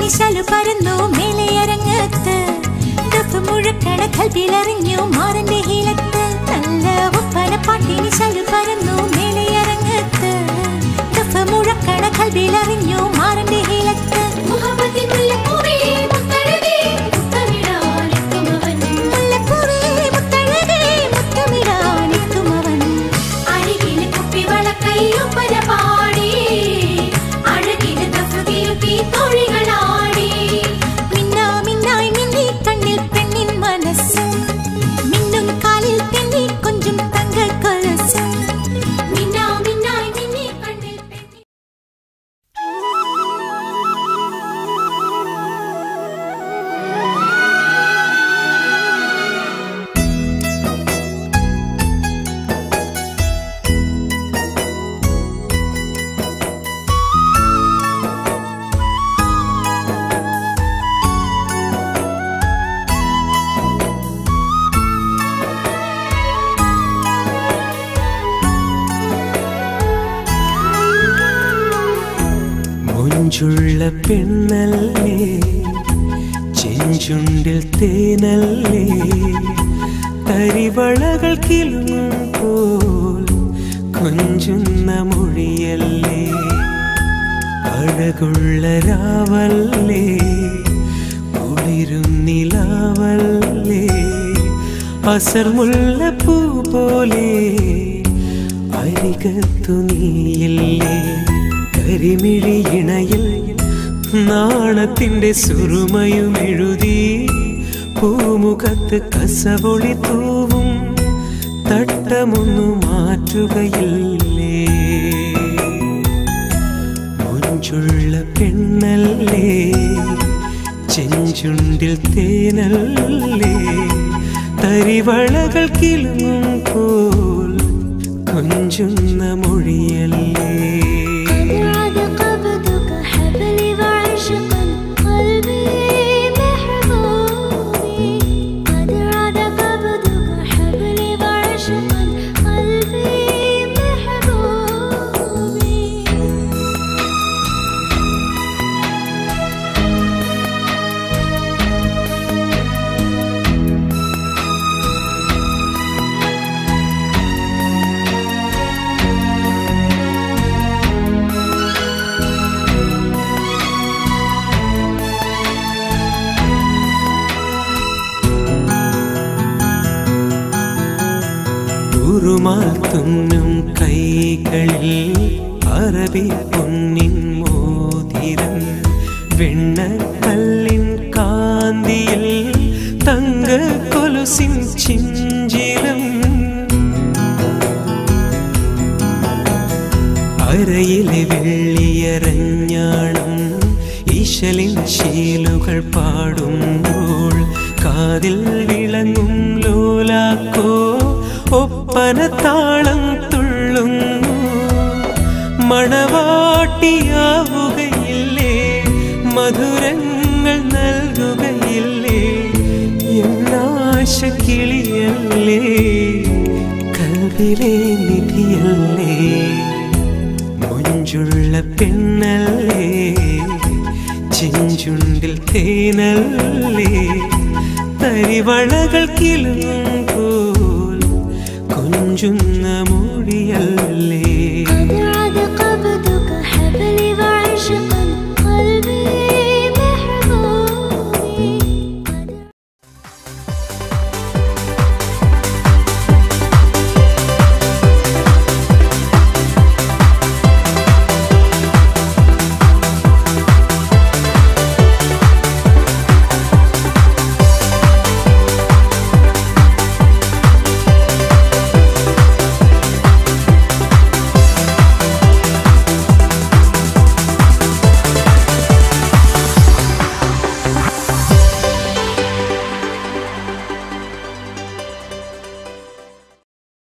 നിശാലു പരന്നു മേലെയരങ്ങത്ത് ദഫ് മുഴക്കണ കൽബിലറിഞ്ഞു മാറന്റെ ഹീലത്ത് നല്ല ഒപ്പന പാട്ടി നിശാലു പരന്നു മേലെയരങ്ങത്ത് ദഫ് മുഴക്കണ കൽബിലറിഞ്ഞു മാറന്റെ ഹീലത്ത് മുഹബത്തിൻ മുല്ലപ്പൂവേ മുത്തഴകേ മുത്തമിടാനെത്തുമവൻ മുല്ലപ്പൂവേ മുത്തഴകേ മുത്തമിടാനെത്തുമവൻ അരികിൽ കുപ്പിവള കൈയൊപ്പന പാടി അഴകിൽ ദഫ് വീഴ്ത്തി തോഴികളാടി മിന്നാ മിന്നായി മിന്നി കണ്ണിൽ പെണ്ണിൻ മനസ്സ് മിന്നും കാലിൽ തെന്നി കൊഞ്ചും തങ്ക കൊലുസ് മിന്നാ മിന്നായി മിന്നി കണ്ണിൽ പെണ്ണിൻ മൊഞ്ചുള്ള പെണ്ണല്ലേ ചെഞ്ചുണ്ടിൽ തേനല്ലേ തരിവളകൾ കിലുങ്ങുമ്പോൾ കൊഞ്ചുന്ന മൊഴിയല്ലേ അഴകുള്ള രാവല്ലേ കുളിരും നിലാവല്ലേ അസർമുല്ലപ്പൂ പോലെ അരികത്തു നീയില്ലേ കരിമിഴി ഇണയിൽ നാണത്തിന്റെ സുറുമയും എഴുതി പൂമുഖത്ത് കസവൊളി തൂവും തട്ടമൊന്നു മാറ്റുകയില്ലേ മൊഞ്ചുള്ള പെണ്ണല്ലേ ചെഞ്ചുണ്ടിൽ തേനല്ലേ തരിവളകൾ കിലുങ്ങുമ്പോൾ കൊഞ്ചുന്ന മൊഴിയല്ലേ ഉറുമാൽ തുന്നും കൈകളിൽ അറബി പൊന്നിൻ മോതിരം വെണ്ണക്കല്ലിൻ കാന്തിയിൽ തങ്ക കൊലുസിൻ ചിഞ്ചിരം അരയിലെ വെള്ളിയരഞ്ഞാണം ഈശലിൻ ശീലുകൾ പാടുമ്പോൾ കാതിൽ വിളങ്ങും ലോലാക്കോ ഒപ്പന താളം തുള്ളുന്നു മണവാട്ടിയാവുകയില്ലേ മധുരങ്ങൾ നൽകുകയില്ലേ എന്നാശ കിളിയല്ലേ കൽവിലെ നിധിയല്ലേ മൊഞ്ചുള്ള പെണ്ണല്ലേ ചെഞ്ചുണ്ടിൽ തേനല്ലേ തരിവളകൾ കിലുങ്ങുമ്പോൾ കൊഞ്ചുന്ന